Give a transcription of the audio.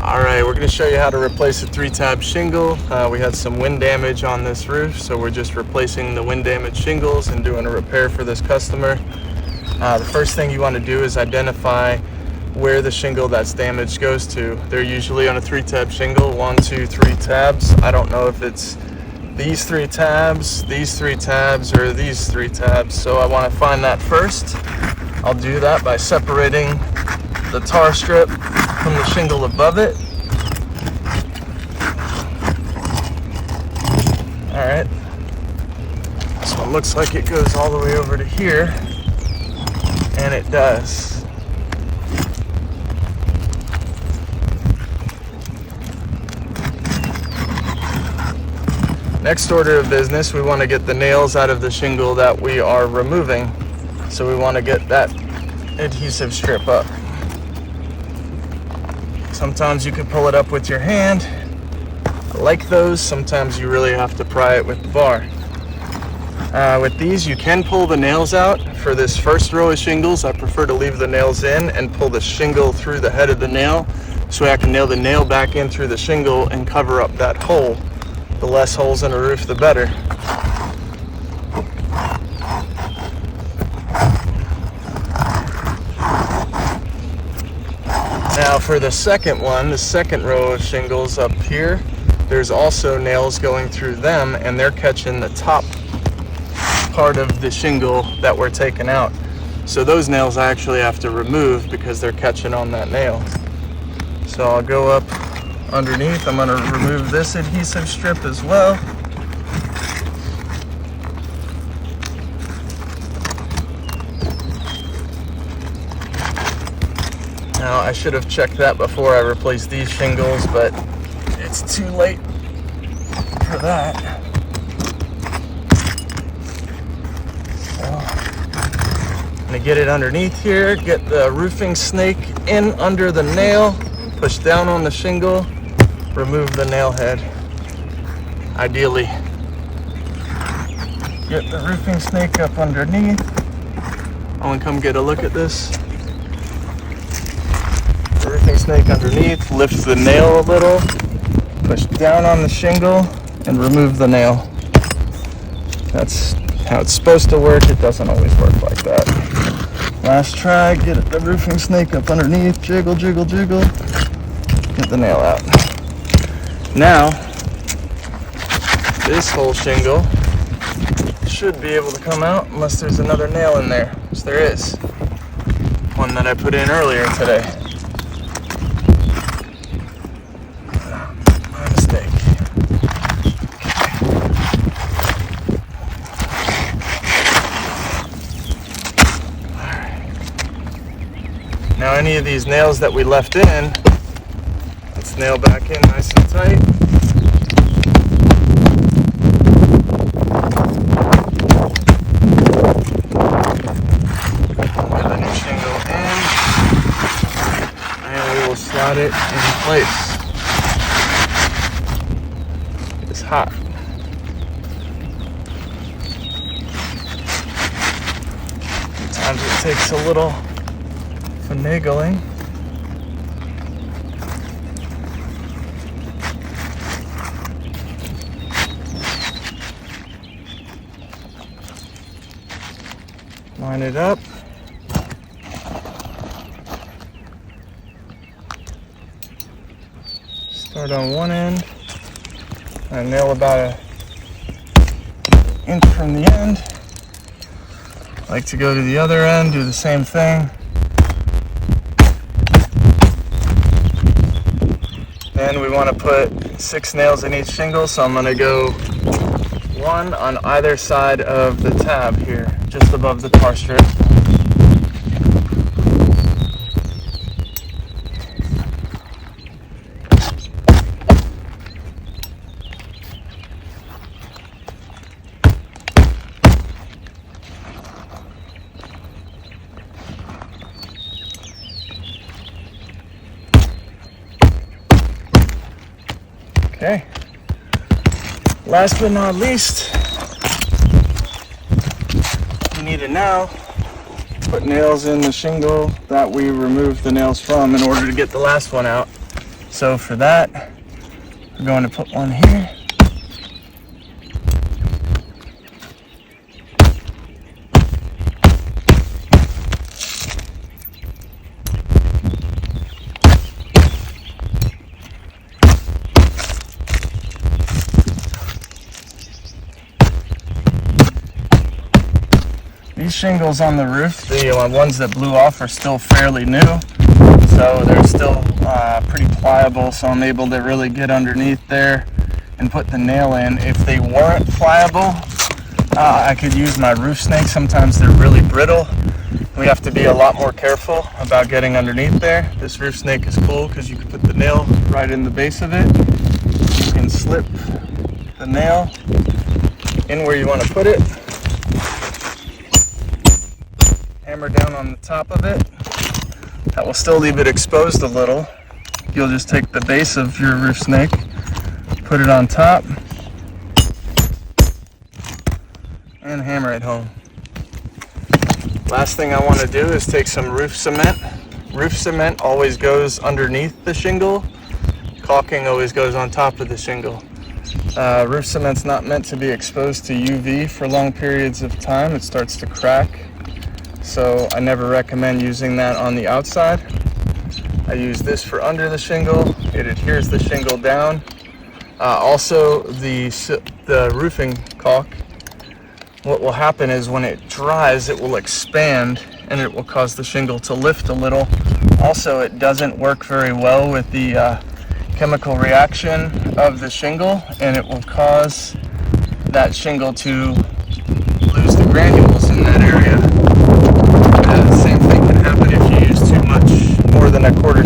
Alright, we're going to show you how to replace a 3-tab shingle. We had some wind damage on this roof, so we're just replacing the wind damaged shingles and doing a repair for this customer. The first thing you want to do is identify where the shingle that's damaged goes to. They're usually on a 3-tab shingle, 1, 2, 3 tabs. I don't know if it's these 3 tabs, these 3 tabs, or these 3 tabs, so I want to find that first. I'll do that by separating the tar strip from the shingle above it. Alright, this one looks like it goes all the way over to here, and it does. Next order of business, we want to get the nails out of the shingle that we are removing. So we want to get that adhesive strip up. Sometimes you can pull it up with your hand. I like those. Sometimes you really have to pry it with the bar. With these, you can pull the nails out. For this first row of shingles, I prefer to leave the nails in and pull the shingle through the head of the nail, so I can nail the nail back in through the shingle and cover up that hole. The less holes in a roof, the better. Now for the second one, the second row of shingles up here, there's also nails going through them, and they're catching the top part of the shingle that we're taking out. So those nails I actually have to remove because they're catching on that nail. So I'll go up underneath. I'm going to remove this adhesive strip as well. Now I should have checked that before I replaced these shingles, but it's too late for that. So I'm going to get it underneath here, get the roofing snake in under the nail, push down on the shingle, remove the nail head. Ideally, get the roofing snake up underneath. I want to come get a look at this. The roofing snake underneath, lift the nail a little, push down on the shingle, and remove the nail. That's how it's supposed to work. It doesn't always work like that. Last try, get the roofing snake up underneath, jiggle, jiggle, jiggle, get the nail out. Now, this whole shingle should be able to come out unless there's another nail in there, which there is. One that I put in earlier today. My mistake. Alright. Now any of these nails that we left in, let's nail back in nice and tight. Get the new shingle in, and we will slide it in place. It's hot. Sometimes it takes a little finagling. Line it up. Start on one end. I nail about an inch from the end. Like to go to the other end, do the same thing. Then we want to put 6 nails in each shingle, so I'm going to go 1 on either side of the tab here, just above the tar strip. Okay. Last but not least, we need to now put nails in the shingle that we removed the nails from in order to get the last one out. So for that, we're going to put one here. These shingles on the roof, the ones that blew off, are still fairly new, so they're still pretty pliable, so I'm able to really get underneath there and put the nail in. If they weren't pliable, I could use my roof snake. Sometimes they're really brittle. We have to be a lot more careful about getting underneath there. This roof snake is cool because you can put the nail right in the base of it. You can slip the nail in where you want to put it. Hammer down on the top of it. That will still leave it exposed a little. You'll just take the base of your roof snake, put it on top, and hammer it home. Last thing I want to do is take some roof cement. Roof cement always goes underneath the shingle. Caulking always goes on top of the shingle. Roof cement's not meant to be exposed to UV for long periods of time. It starts to crack. So I never recommend using that on the outside. I use this for under the shingle. It adheres the shingle down. Also, the roofing caulk, what will happen is when it dries, it will expand and it will cause the shingle to lift a little. Also, it doesn't work very well with the chemical reaction of the shingle, and it will cause that shingle to lose the granules in that area. The same thing can happen if you use too much, more than a quarter